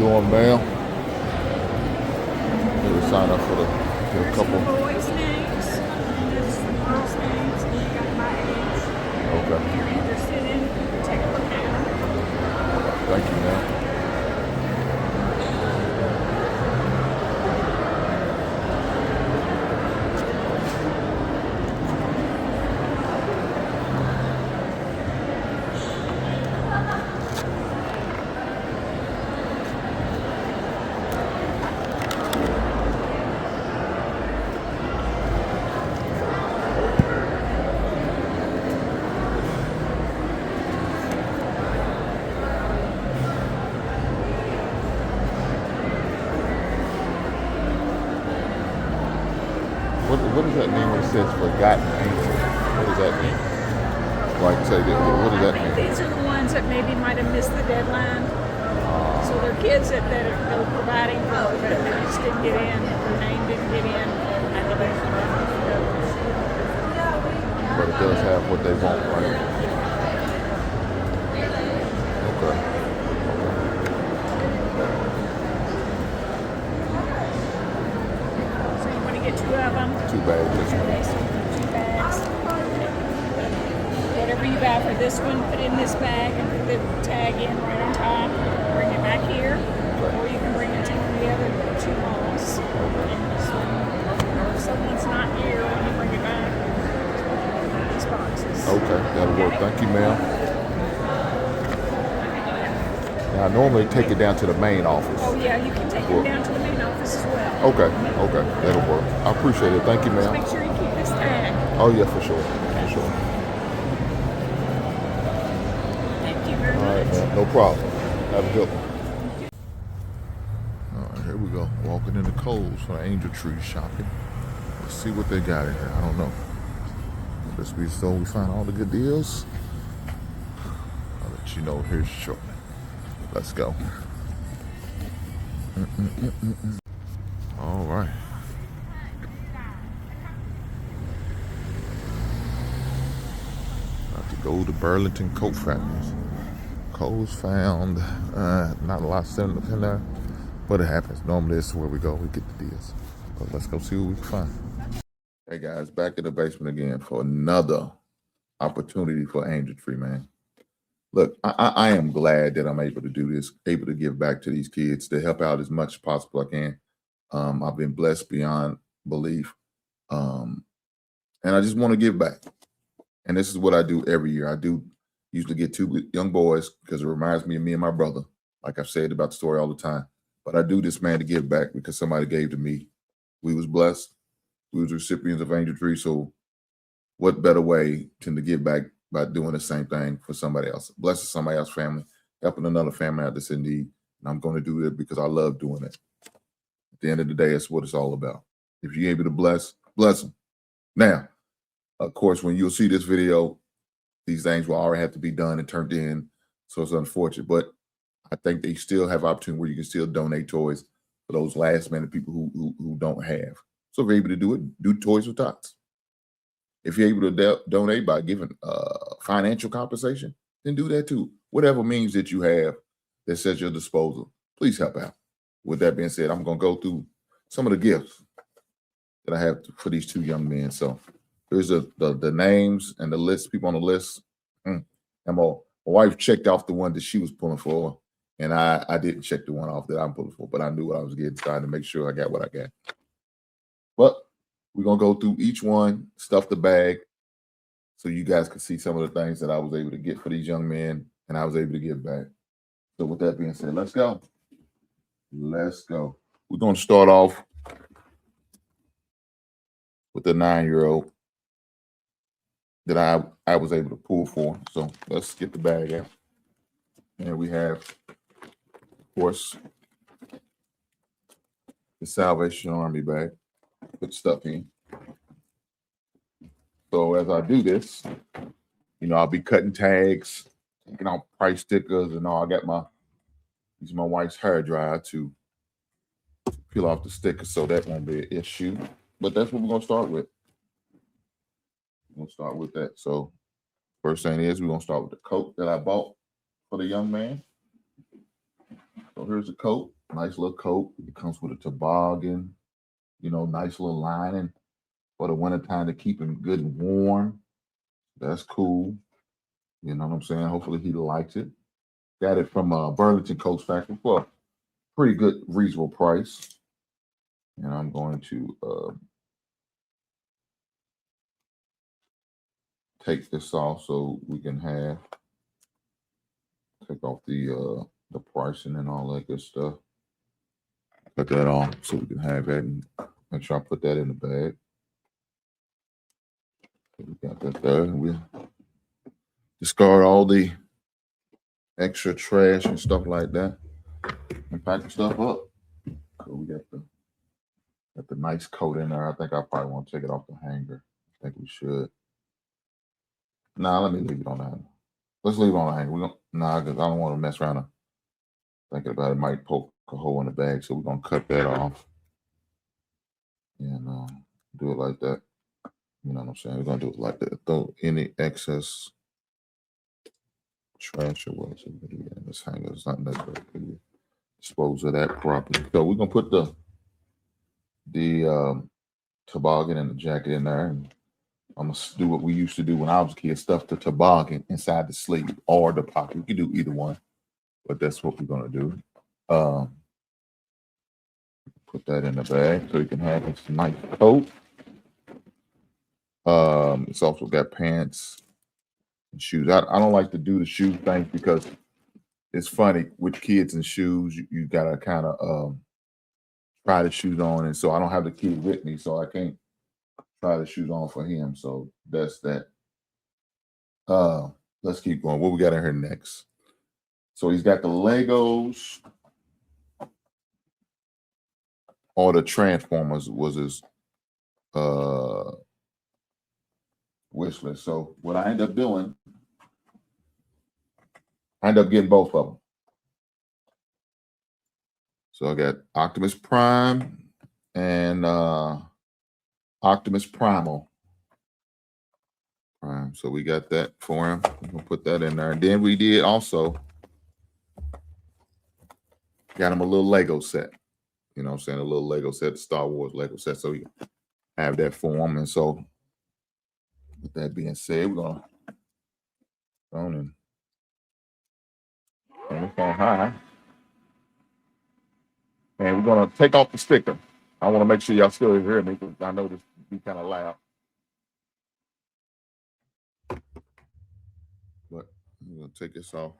doing, ma'am? Need to sign up for the get a There's couple. some boys' names, and there's some girls' names, and you got my age. If Okay. you're interested in, take a look at them. Thank you, ma'am. What does that mean when it says forgotten angel? What does that mean? Like say that. What does I that think mean? these are the ones that maybe might have missed the deadline. So they're kids that they're providing for, but they just didn't get in. Their name didn't get in. And they But it does have what they want, right? Okay. So you want to get two of them? Too bad. Just Okay, so 2 bags. Whatever you buy for this one, put in this bag and put the tag in right on top. Bring it back here, or you can bring it to one of the other two malls. And this one, or if someone's not here when you bring it back, these boxes. okay. That'll work. Thank you, ma'am. Now, I normally take it down to the main office. Oh yeah, you can take them down to the main office as well. Okay. Okay. That'll work. I appreciate it. Thank you, Just ma'am. make sure you keep this tag. Oh yeah, for sure. For sure. Thank you very All right, much. man. No problem. Have a good one. All right, here we go. Walking into Kohl's for Angel Tree shopping. Let's see what they got in here. I don't know. Let's be so we find all the good deals. I'll let you know here shortly. Let's go. All right. About to go to Burlington Coat Factories. Kohl's found not a lot of stuff in there, but it happens. Normally, this is where we go. We get the deals. But let's go see what we can find. Hey guys, back in the basement again for another opportunity for Angel Tree, man. Look, I am glad that I'm able to do this, able to give back to these kids, to help out as much as possible I can. I've been blessed beyond belief. And I just want to give back. And this is what I do every year. I do usually get two young boys because it reminds me of me and my brother. Like I've said about the story all the time. But I do this, man, to give back because somebody gave to me. We was blessed. We was recipients of Angel Tree. So what better way than to give back by doing the same thing for somebody else, blessing somebody else's family, helping another family out that's in need. And I'm going to do it because I love doing it. At the end of the day, it's what it's all about. If you're able to bless them. Now, of course, when you'll see this video, these things will already have to be done and turned in. So it's unfortunate, but I think they still have opportunity where you can still donate toys for those last minute people who don't have. So if you're able to do it, do Toys for Tots. If you're able to donate by giving financial compensation, then do that too. Whatever means that you have that's at your disposal, please help out. With that being said, I'm going to go through some of the gifts that I have for these two young men. So here's the names and the list, people on the list. And my wife checked off the one that she was pulling for, and I didn't check the one off that I'm pulling for, but I knew what I was getting, trying to make sure I got what I got. But we're going to go through each one, stuff the bag, so you guys can see some of the things that I was able to get for these young men and I was able to give back. So with that being said, let's go. Let's go. We're going to start off with the 9-year-old that I was able to pull for. So let's get the bag out. And we have, of course, the Salvation Army bag. Put stuff in. So as I do this, I'll be cutting tags, taking out price stickers and all. I got use my wife's hair dryer to peel off the stickers, so that won't be an issue. But that's what we're gonna start with. We're gonna start with that. So first thing is we're gonna start with the coat that I bought for the young man. So here's a coat, nice little coat. It comes with a toboggan, nice little lining for the wintertime to keep him good and warm. That's cool. You know what I'm saying? Hopefully he likes it. Got it from Burlington Coat Factory for a pretty good, reasonable price. And I'm going to take this off so we can take off the pricing and all that good stuff. Cut that off so we can have that and make sure I put that in the bag. So we got that there. We'll discard all the extra trash and stuff like that and pack the stuff up. So we got the nice coat in there. I think I probably want to take it off the hanger. I think we should. Nah, let me leave it on the hanger. Let's leave it on the hanger. Because I don't want to mess around. Thinking about it might poke a hole in the bag, so we're gonna cut that off and do it like that. You know what I'm saying? We're gonna do it like that. Throw any excess trash away. So we can do that in this hanger. It's not necessary. Dispose of that properly. So we're gonna put the toboggan and the jacket in there, and I'm gonna do what we used to do when I was a kid: stuff the toboggan inside the sleeve or the pocket. We can do either one, but that's what we're gonna do. Put that in the bag so you can have this nice coat. It's also got pants and shoes. I don't like to do the shoe thing because it's funny with kids and shoes. You gotta kind of try the shoes on, and so I don't have the kid with me, so I can't try the shoes on for him. So that's that. Let's keep going. What we got in here next? So he's got the Legos. All the Transformers was his wish list. So what I end up doing, I end up getting both of them. So I got Optimus Prime and Optimus Primal. Prime. So we got that for him. We'll put that in there. And then we did also got him a little Lego set. You know what I'm saying? A little Lego set, Star Wars Lego set. So you have that for him. And so with that being said, we're gonna go on and high. And we're gonna take off the sticker. I want to make sure y'all still hear me because I know this be kind of loud. But I'm gonna take this off,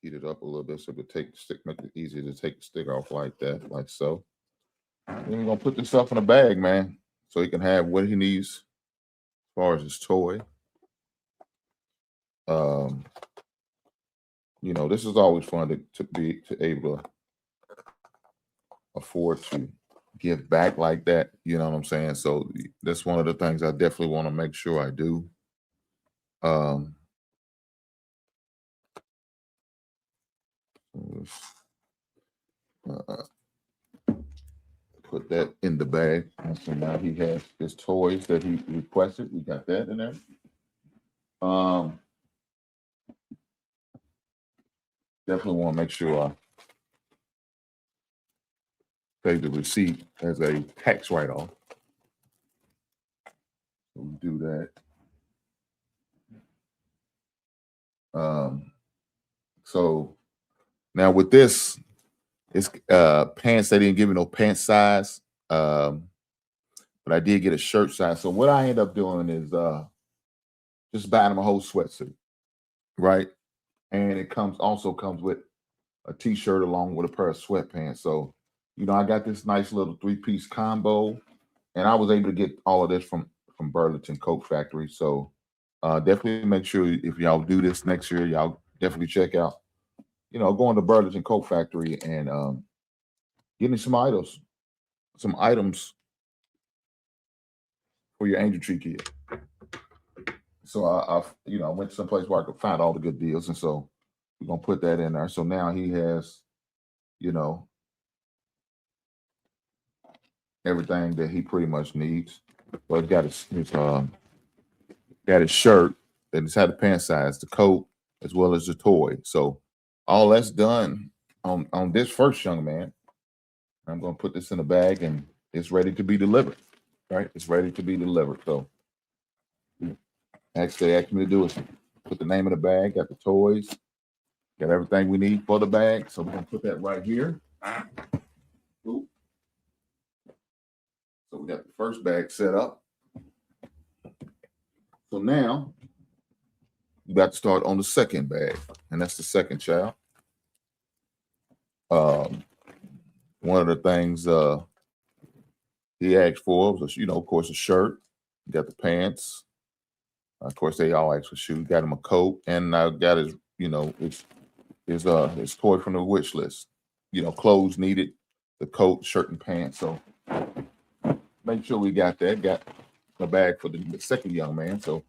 heat it up a little bit so we take the stick, make it easier to take the sticker off like that, like so. And then we're gonna put this stuff in a bag, man, so he can have what he needs as far as his toy. This is always fun to be able to afford to give back like that. You know what I'm saying? So that's one of the things I definitely want to make sure I do. Put that in the bag. And so now he has his toys that he requested. We got that in there. Definitely want to make sure I save the receipt as a tax write-off. So we do that. So now with this, it's pants. They didn't give me no pants size, but I did get a shirt size. So what I end up doing is just buying him a whole sweatsuit, right? And it also comes with a t-shirt along with a pair of sweatpants. So, I got this nice little 3-piece combo, and I was able to get all of this from Burlington Coat Factory. So definitely make sure if y'all do this next year, y'all definitely check out, going to Burlington Coat Factory and getting some items for your Angel Tree kid. So I went to some place where I could find all the good deals, and so we're gonna put that in there. So now he has, everything that he pretty much needs. But got his shirt, and it's had the pant size, the coat, as well as the toy. So all that's done on this first young man. I'm going to put this in a bag and it's ready to be delivered. Right? It's ready to be delivered. So actually, they asked me to do is put the name of the bag, got the toys, got everything we need for the bag. So we're going to put that right here. Ooh. So we got the first bag set up. So now we got to start on the second bag, and that's the second child. One of the things he asked for was, of course, a shirt. You got the pants. Of course, they all asked for shoes. Got him a coat, and I got his, his toy from the wish list. Clothes needed, the coat, shirt, and pants. So make sure we got that. Got a bag for the second young man, so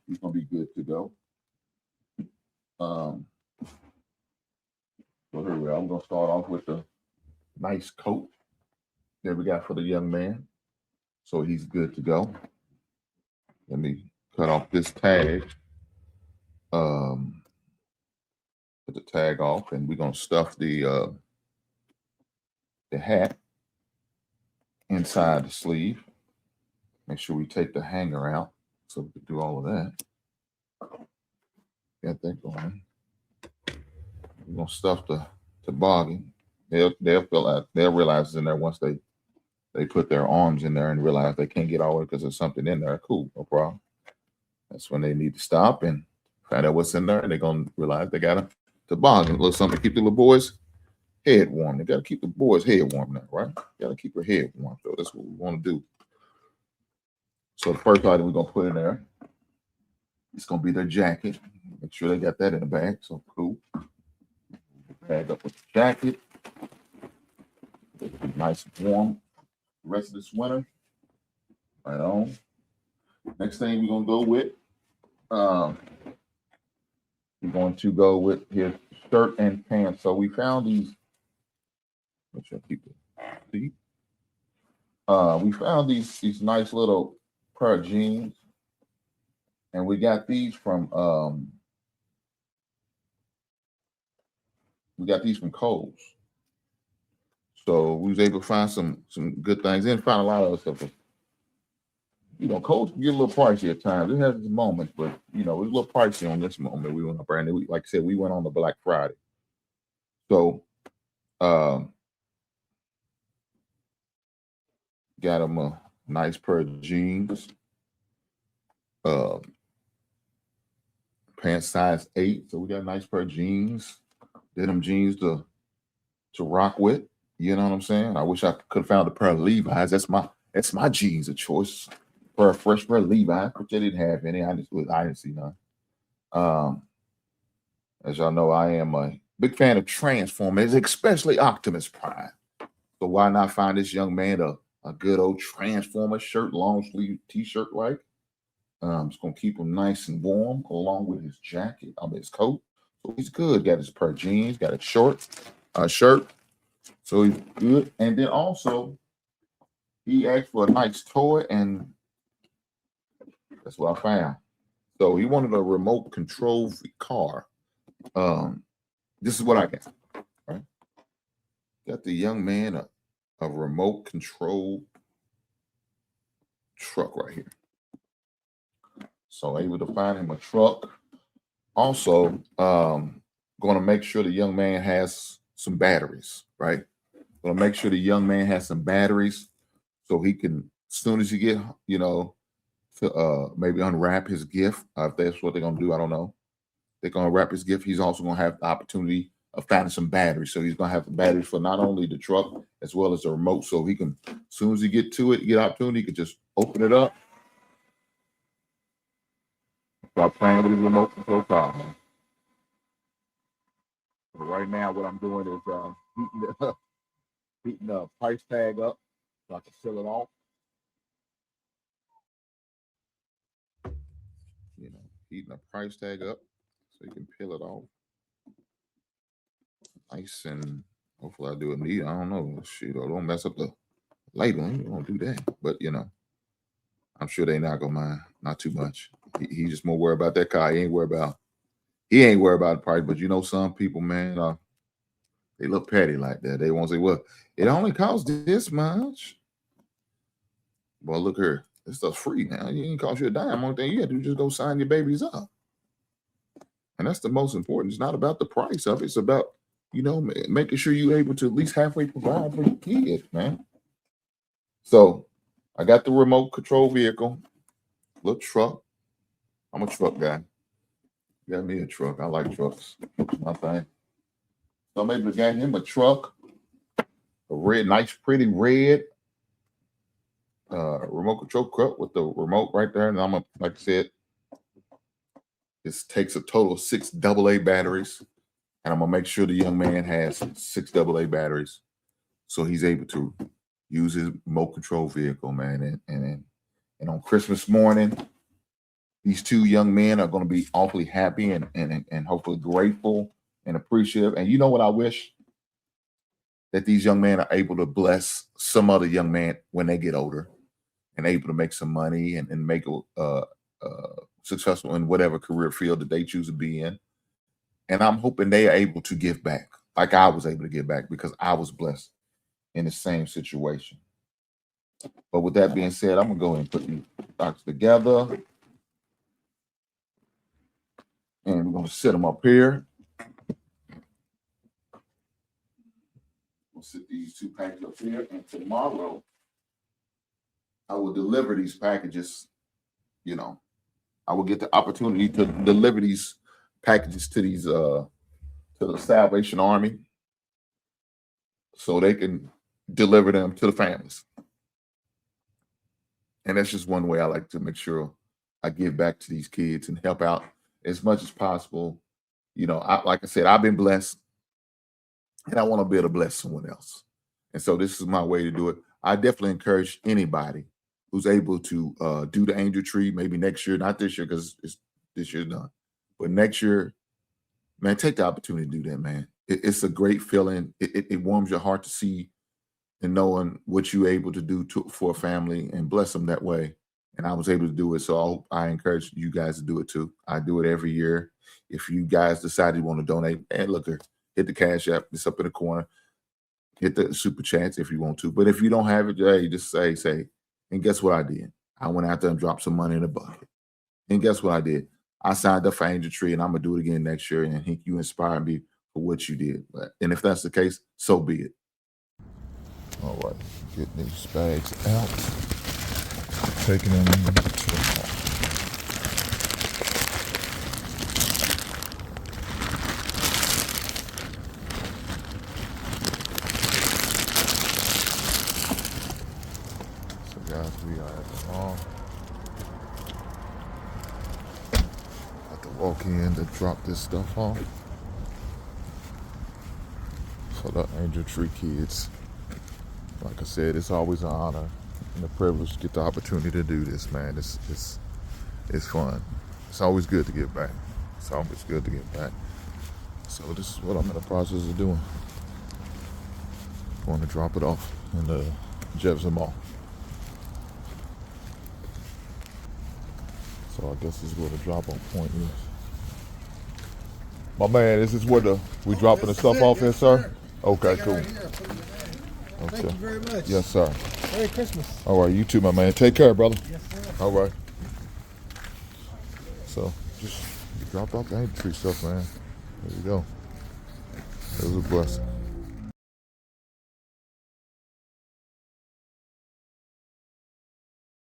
he's gonna be good to go. So here we are. I'm gonna start off with the nice coat that we got for the young man, so he's good to go. Let me cut off this tag. Put the tag off, and we're gonna stuff the hat inside the sleeve. Make sure we take the hanger out so we can do all of that. Got that going. We're gonna stuff the toboggan. They'll realize it's in there once they put their arms in there and realize they can't get all of it because there's something in there. Cool, no problem. That's when they need to stop and find out what's in there, and they're gonna realize they got a toboggan, a little something to keep the little boys' head warm. They gotta keep the boys' head warm now, right? Gotta keep her head warm. So that's what we want to do. So the first item we're gonna put in there, it's gonna be their jacket. Make sure they got that in the bag. So cool. Bag up with the jacket. It'll be nice and warm the rest of this winter. Right on. Next thing we're gonna go with, we're going to go with his shirt and pants. So we found these. Let's keep it. See? We found these nice little pair of jeans, and we got these from Kohl's. So we was able to find some good things. Didn't find a lot of stuff. Kohl's can get a little pricey at times. It has its moments, but it was a little pricey on this moment. We went up there, and like I said, we went on the Black Friday. So got him a nice pair of jeans. Pants size 8. So we got a nice pair of jeans. Denim jeans to rock with. You know what I'm saying? I wish I could have found a pair of Levi's. That's my jeans of choice. For a fresh pair of Levi's, which they didn't have any. I didn't see none. As y'all know, I am a big fan of Transformers, especially Optimus Prime. So why not find this young man a good old Transformer shirt, long sleeve t-shirt, right? It's gonna keep him nice and warm, along with his jacket, his coat. So he's good. Got his pair of jeans, got a shirt. So he's good. And then also, he asked for a nice toy, and that's what I found. So he wanted a remote control car. This is what I got. Right? Got the young man a remote control truck right here. So able to find him a truck. Also, going to make sure the young man has some batteries, right? Going to make sure the young man has some batteries so he can, as soon as he get, to maybe unwrap his gift. If that's what they're going to do, I don't know. They're going to wrap his gift. He's also going to have the opportunity of finding some batteries. So he's going to have the batteries for not only the truck as well as the remote. So he can, as soon as he get to it, get opportunity, he can just open it up. Start playing with his remote control car. But right now, what I'm doing is heating the price tag up so I can seal it off. Heating the price tag up so you can peel it off. Nice, and hopefully I do it neat. I don't know. Shit, or don't mess up the labeling. You don't do that. But I'm sure they not gonna mind. Not too much. He just more worried about that car. He ain't worried about he ain't worried about the price. But you know, some people, man, they look petty like that. They won't say, well, it only costs this much. Well, look here. This stuff's free now. It ain't cost you a dime. Only thing you have to do is just go sign your babies up. And that's the most important. It's not about the price of it. It's about, you know, making sure you're able to at least halfway provide for your kids, man. So I got the remote control vehicle, little truck. I'm a truck guy. Got me a truck. I like trucks. My thing. So I'm able to get him a truck, a red, nice, pretty red remote control truck with the remote right there. And I'm gonna, like I said, this takes a total of 6 AA batteries. And I'm gonna make sure the young man has 6 AA batteries, so he's able to use his remote control vehicle, man. And on Christmas morning, these 2 young men are going to be awfully happy and hopefully grateful and appreciative. And you know what I wish? That these young men are able to bless some other young man when they get older and able to make some money and make successful in whatever career field that they choose to be in. And I'm hoping they are able to give back like I was able to give back because I was blessed in the same situation. But with that being said, I'm going to go ahead and put these boxes together. And we're going to set them up here. We'll set these 2 packages up here. And tomorrow, I will deliver these packages. You know, I will get the opportunity to deliver these packages to these to the Salvation Army so they can deliver them to the families. And that's just one way I like to make sure I give back to these kids and help out as much as possible. You know, like I said, I've been blessed and I want to be able to bless someone else. And so this is my way to do it. I definitely encourage anybody who's able to do the angel tree, maybe next year, not this year because this year's done, but next year, man, take the opportunity to do that, man. It's a great feeling. It warms your heart to see and knowing what you're able to do for a family and bless them that way. And I was able to do it. So I encourage you guys to do it too. I do it every year. If you guys decide you want to donate, and look, hit the Cash App. It's up in the corner. Hit the Super Chats if you want to. But if you don't have it, hey, just say. And guess what I did? I went out there and dropped some money in the bucket. And guess what I did? I signed up for Angel Tree, and I'm going to do it again next year. And I think you inspired me for what you did. And if that's the case, so be it. All right, getting these bags out, taking them to the car. So guys, we are at the mall. Have to walk in to drop this stuff off. So the Angel Tree kids. Like I said, it's always an honor and a privilege to get the opportunity to do this, man. It's fun. It's always good to give back. It's always good to give back. So this is what I'm in the process of doing. Going to drop it off in the Jefferson Mall. So I guess this is where the drop-off point is. My man, this is where we dropping the stuff off here, sir? Okay, cool. Okay. Thank you very much. Yes, sir. Merry Christmas. All right, you too, my man. Take care, brother. Yes, sir. All right. So just drop off the Angel Tree stuff, man. There you go. It was a blessing.